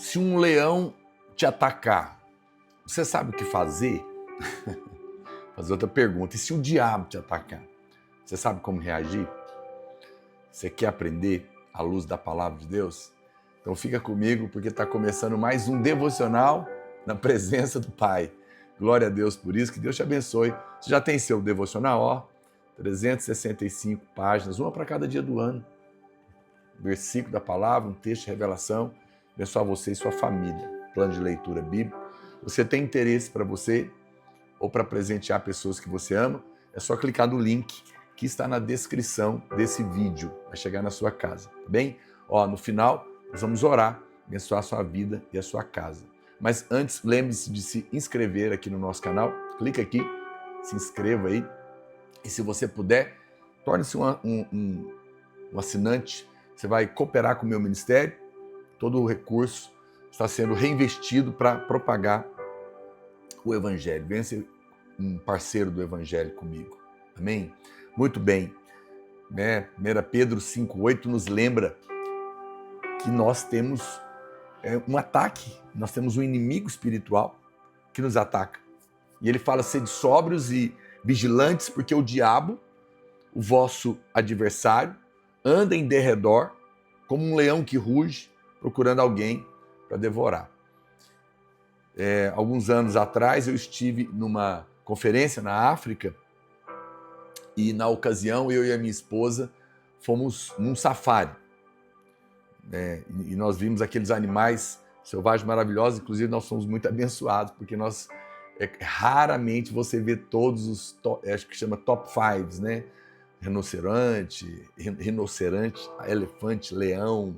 Se um leão te atacar, você sabe o que fazer? Fazer outra pergunta. E se o diabo te atacar? Você sabe como reagir? Você quer aprender à luz da palavra de Deus? Então fica comigo, porque está começando mais um devocional na presença do Pai. Glória a Deus por isso, que Deus te abençoe. Você já tem seu devocional, ó, 365 páginas, uma para cada dia do ano. Versículo da palavra, um texto de revelação, abençoar você e sua família. Plano de leitura bíblica. Você tem interesse para você ou para presentear pessoas que você ama? É só clicar no link que está na descrição desse vídeo. Vai chegar na sua casa, tá bem? Ó, no final, nós vamos orar, abençoar a sua vida e a sua casa. Mas antes, lembre-se de se inscrever aqui no nosso canal. Clica aqui, se inscreva aí. E se você puder, torne-se um assinante. Você vai cooperar com o meu ministério. Todo o recurso está sendo reinvestido para propagar o Evangelho. Venha ser um parceiro do Evangelho comigo. Amém? Muito bem. 1 Pedro 5,8 nos lembra que nós temos um ataque, nós temos um inimigo espiritual que nos ataca. E ele fala, sede sóbrios e vigilantes, porque o diabo, o vosso adversário, anda em derredor como um leão que ruge, procurando alguém para devorar. Alguns anos atrás eu estive numa conferência na África e na ocasião eu e a minha esposa fomos num safari. E nós vimos aqueles animais selvagens maravilhosos, inclusive nós somos muito abençoados, porque nós raramente você vê todos os, acho que chama top 5, né? Rinoceronte, elefante, leão,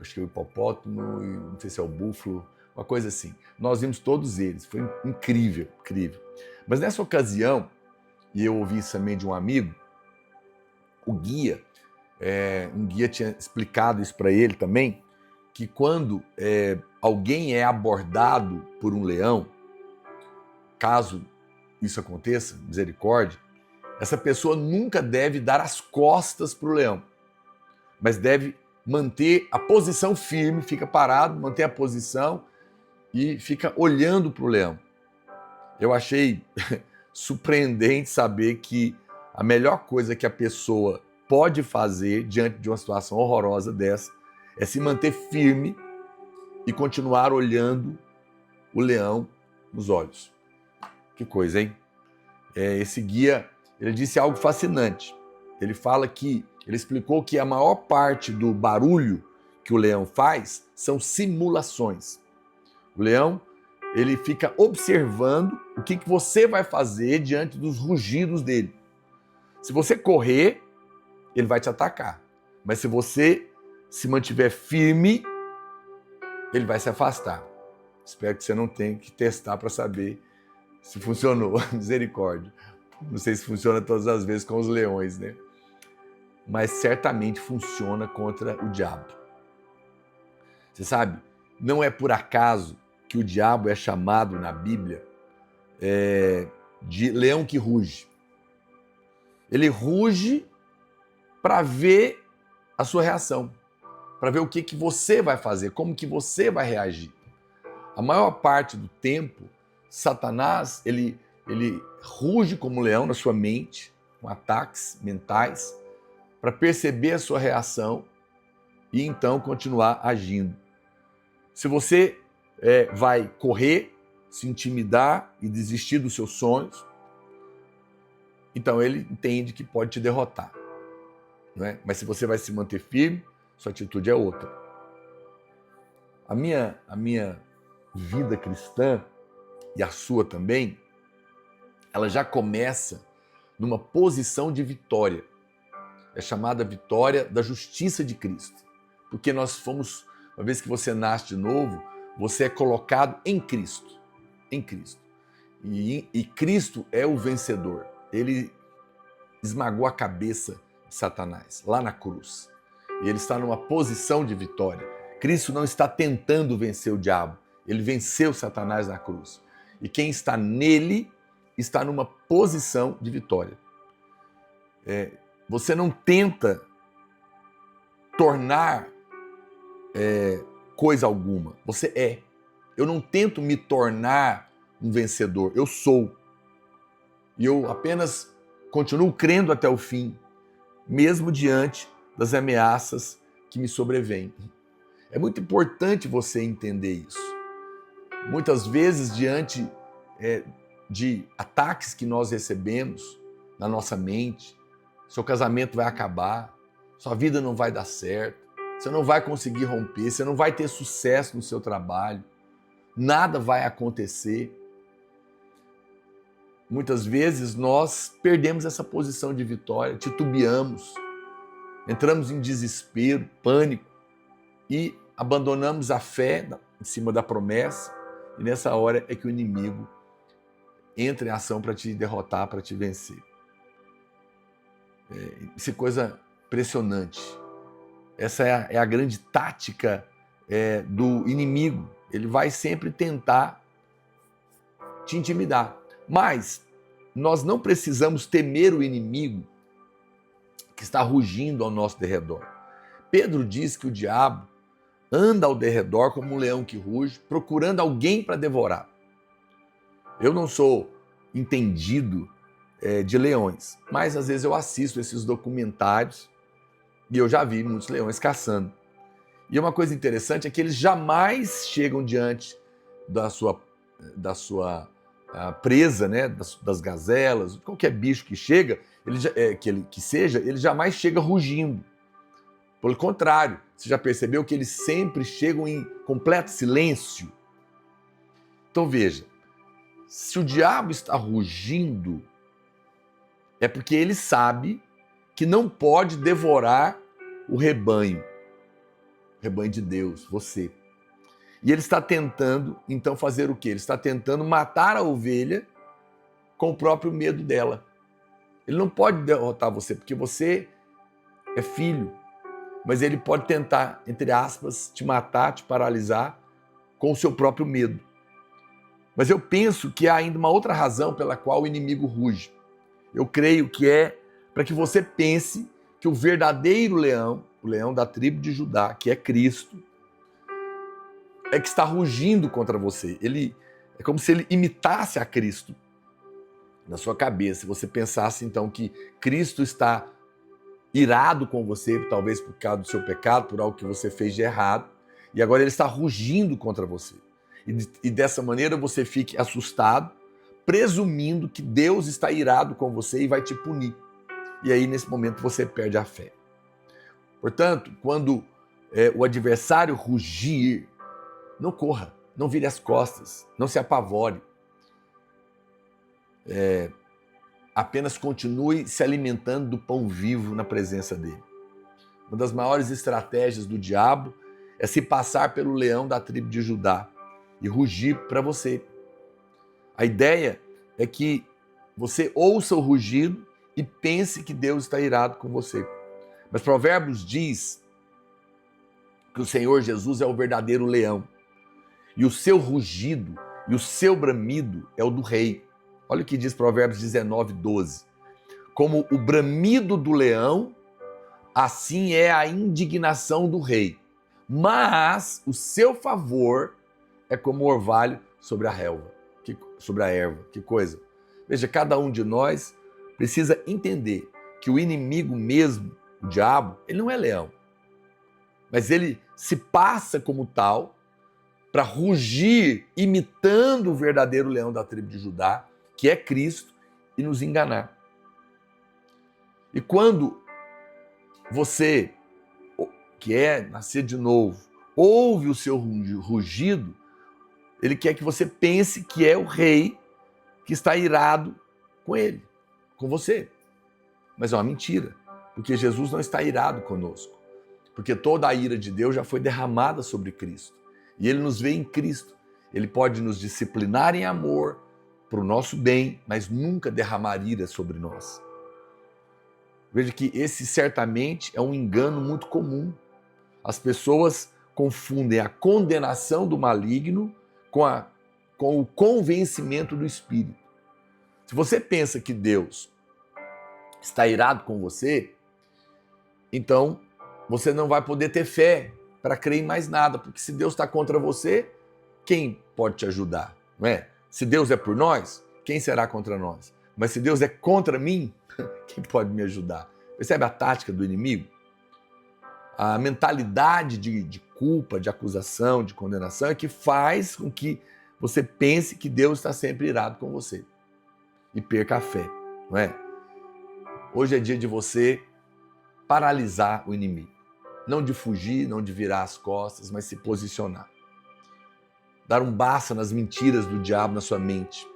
acho que é o hipopótamo, não sei se é o búfalo, uma coisa assim. Nós vimos todos eles, foi incrível, incrível. Mas nessa ocasião, e eu ouvi isso também de um amigo, o guia, um guia tinha explicado isso para ele também, que quando alguém é abordado por um leão, caso isso aconteça, misericórdia, essa pessoa nunca deve dar as costas para o leão, mas deve manter a posição firme, fica parado, manter a posição e fica olhando para o leão. Eu achei surpreendente saber que a melhor coisa que a pessoa pode fazer diante de uma situação horrorosa dessa é se manter firme e continuar olhando o leão nos olhos. Que coisa, hein? Esse guia, ele disse algo fascinante. Ele explicou que a maior parte do barulho que o leão faz são simulações. O leão, ele fica observando o que você vai fazer diante dos rugidos dele. Se você correr, ele vai te atacar. Mas se você se mantiver firme, ele vai se afastar. Espero que você não tenha que testar para saber se funcionou. Misericórdia. Não sei se funciona todas as vezes com os leões, né? Mas certamente funciona contra o diabo. Você sabe, não é por acaso que o diabo é chamado na Bíblia de leão que ruge. Ele ruge para ver a sua reação, para ver o que você vai fazer, como que você vai reagir. A maior parte do tempo, Satanás, ele ruge como um leão na sua mente, com ataques mentais, para perceber a sua reação e então continuar agindo. Se você vai correr, se intimidar e desistir dos seus sonhos, então ele entende que pode te derrotar. Não é? Mas se você vai se manter firme, sua atitude é outra. A minha vida cristã, e a sua também, ela já começa numa posição de vitória. É chamada vitória da justiça de Cristo. Porque nós fomos, uma vez que você nasce de novo, você é colocado em Cristo. Em Cristo. E Cristo é o vencedor. Ele esmagou a cabeça de Satanás, lá na cruz. E ele está numa posição de vitória. Cristo não está tentando vencer o diabo. Ele venceu Satanás na cruz. E quem está nele está numa posição de vitória. Você não tenta tornar coisa alguma. Você é. Eu não tento me tornar um vencedor. Eu sou. E eu apenas continuo crendo até o fim, mesmo diante das ameaças que me sobrevêm. É muito importante você entender isso. Muitas vezes, diante de ataques que nós recebemos na nossa mente, seu casamento vai acabar, sua vida não vai dar certo, você não vai conseguir romper, você não vai ter sucesso no seu trabalho, nada vai acontecer. Muitas vezes nós perdemos essa posição de vitória, titubeamos, entramos em desespero, pânico e abandonamos a fé em cima da promessa, e nessa hora é que o inimigo entra em ação para te derrotar, para te vencer. Isso é coisa impressionante. Essa é a grande tática do inimigo. Ele vai sempre tentar te intimidar. Mas nós não precisamos temer o inimigo que está rugindo ao nosso derredor. Pedro diz que o diabo anda ao derredor como um leão que ruge, procurando alguém para devorar. Eu não sou entendido de leões, mas às vezes eu assisto esses documentários e eu já vi muitos leões caçando. E uma coisa interessante é que eles jamais chegam diante da sua presa, né, das gazelas, qualquer bicho que chega, ele jamais chega rugindo. Pelo contrário, você já percebeu que eles sempre chegam em completo silêncio? Então veja, se o diabo está rugindo, é porque ele sabe que não pode devorar o rebanho de Deus, você. E ele está tentando, então, fazer o quê? Ele está tentando matar a ovelha com o próprio medo dela. Ele não pode derrotar você, porque você é filho. Mas ele pode tentar, entre aspas, te matar, te paralisar com o seu próprio medo. Mas eu penso que há ainda uma outra razão pela qual o inimigo ruge. Eu creio que é para que você pense que o verdadeiro leão, o leão da tribo de Judá, que é Cristo, é que está rugindo contra você. Ele é como se ele imitasse a Cristo na sua cabeça. Você pensasse então que Cristo está irado com você, talvez por causa do seu pecado, por algo que você fez de errado, e agora ele está rugindo contra você. E dessa maneira você fique assustado, presumindo que Deus está irado com você e vai te punir. E aí, nesse momento, você perde a fé. Portanto, quando o adversário rugir, não corra, não vire as costas, não se apavore. Apenas continue se alimentando do pão vivo na presença dele. Uma das maiores estratégias do diabo é se passar pelo leão da tribo de Judá e rugir para você. A ideia é que você ouça o rugido e pense que Deus está irado com você. Mas Provérbios diz que o Senhor Jesus é o verdadeiro leão. E o seu rugido e o seu bramido é o do rei. Olha o que diz Provérbios 19, 12. Como o bramido do leão, assim é a indignação do rei. Mas o seu favor é como o orvalho sobre a relva, sobre a erva. Que coisa. Veja, cada um de nós precisa entender que o inimigo mesmo, o diabo, ele não é leão. Mas ele se passa como tal para rugir, imitando o verdadeiro leão da tribo de Judá, que é Cristo, e nos enganar. E quando você, que é nascer de novo, ouve o seu rugido, ele quer que você pense que é o rei que está irado com ele, com você. Mas é uma mentira, porque Jesus não está irado conosco, porque toda a ira de Deus já foi derramada sobre Cristo. E ele nos vê em Cristo. Ele pode nos disciplinar em amor, para o nosso bem, mas nunca derramar ira sobre nós. Veja que esse certamente é um engano muito comum. As pessoas confundem a condenação do maligno com o convencimento do Espírito. Se você pensa que Deus está irado com você, então você não vai poder ter fé para crer em mais nada, porque se Deus está contra você, quem pode te ajudar? Não é? Se Deus é por nós, quem será contra nós? Mas se Deus é contra mim, quem pode me ajudar? Percebe a tática do inimigo? A mentalidade de culpa, de acusação, de condenação é que faz com que você pense que Deus está sempre irado com você e perca a fé, não é? Hoje é dia de você paralisar o inimigo. Não de fugir, não de virar as costas, mas se posicionar. Dar um basta nas mentiras do diabo na sua mente.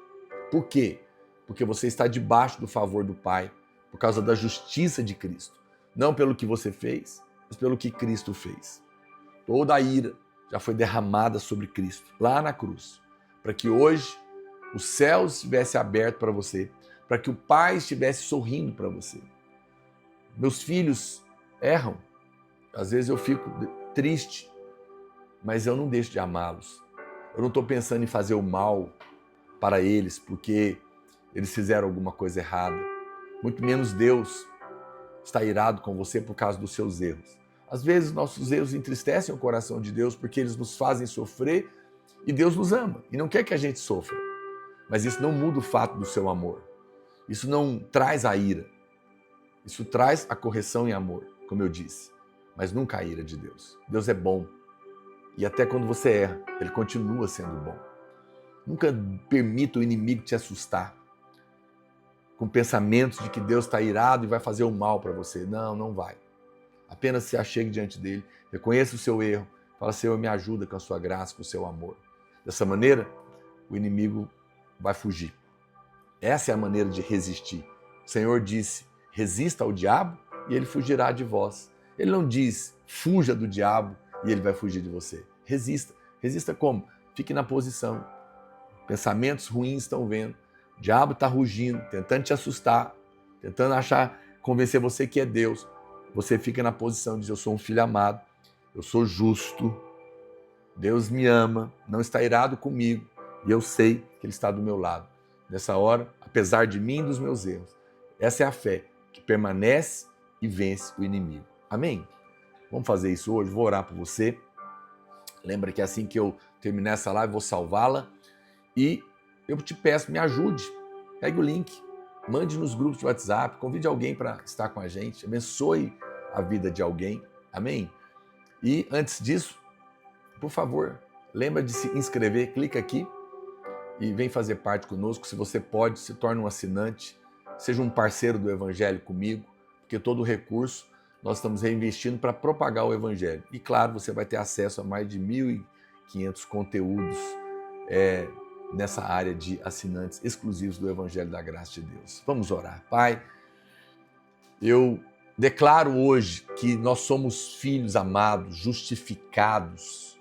Por quê? Porque você está debaixo do favor do Pai, por causa da justiça de Cristo. Não pelo que você fez, mas pelo que Cristo fez. Toda a ira já foi derramada sobre Cristo, lá na cruz, para que hoje os céus estivessem abertos para você, para que o Pai estivesse sorrindo para você. Meus filhos erram, às vezes eu fico triste, mas eu não deixo de amá-los. Eu não estou pensando em fazer o mal para eles, porque eles fizeram alguma coisa errada. Muito menos Deus está irado com você por causa dos seus erros. Às vezes nossos erros entristecem o coração de Deus porque eles nos fazem sofrer e Deus nos ama e não quer que a gente sofra. Mas isso não muda o fato do seu amor. Isso não traz a ira. Isso traz a correção em amor, como eu disse. Mas nunca a ira de Deus. Deus é bom. E até quando você erra, Ele continua sendo bom. Nunca permita o inimigo te assustar com pensamentos de que Deus está irado e vai fazer o mal para você. Não, não vai. Apenas se achegue diante dele, reconheça o seu erro, fala, Senhor, me ajuda com a sua graça, com o seu amor. Dessa maneira, o inimigo vai fugir. Essa é a maneira de resistir. O Senhor disse, resista ao diabo e ele fugirá de vós. Ele não diz, fuja do diabo e ele vai fugir de você. Resista. Resista como? Fique na posição. Pensamentos ruins estão vendo. O diabo está rugindo, tentando te assustar, tentando convencer você que é Deus. Você fica na posição de dizer, eu sou um filho amado, eu sou justo, Deus me ama, não está irado comigo e eu sei que Ele está do meu lado. Nessa hora, apesar de mim e dos meus erros, essa é a fé que permanece e vence o inimigo. Amém? Vamos fazer isso hoje, vou orar por você. Lembra que assim que eu terminar essa live, eu vou salvá-la e eu te peço, me ajude, pegue o link, mande nos grupos de WhatsApp, convide alguém para estar com a gente, abençoe a vida de alguém, amém? E antes disso, por favor, lembra de se inscrever, clica aqui e vem fazer parte conosco. Se você pode, se torne um assinante, seja um parceiro do Evangelho comigo, porque todo o recurso nós estamos reinvestindo para propagar o Evangelho. E claro, você vai ter acesso a mais de 1.500 conteúdos nessa área de assinantes exclusivos do Evangelho da Graça de Deus. Vamos orar. Pai, eu declaro hoje que nós somos filhos amados, justificados,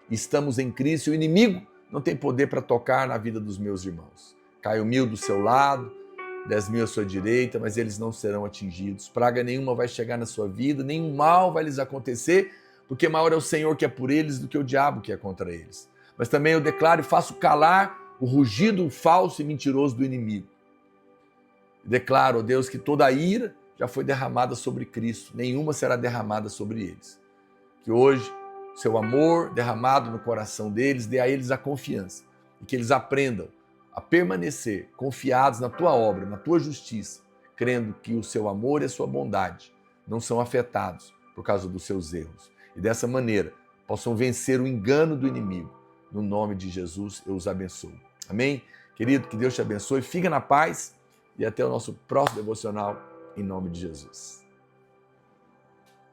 estamos em Cristo e o inimigo não tem poder para tocar na vida dos meus irmãos. Caio 1.000 do seu lado, 10.000 à sua direita, mas eles não serão atingidos. Praga nenhuma vai chegar na sua vida, nenhum mal vai lhes acontecer, porque maior é o Senhor que é por eles do que o diabo que é contra eles. Mas também eu declaro e faço calar o rugido falso e mentiroso do inimigo. Declaro, ó Deus, que toda a ira já foi derramada sobre Cristo, nenhuma será derramada sobre eles. Que hoje, seu amor derramado no coração deles, dê a eles a confiança e que eles aprendam a permanecer confiados na tua obra, na tua justiça, crendo que o seu amor e a sua bondade não são afetados por causa dos seus erros. E dessa maneira, possam vencer o engano do inimigo. No nome de Jesus, eu os abençoo. Amém? Querido, que Deus te abençoe. Fica na paz e até o nosso próximo devocional, em nome de Jesus.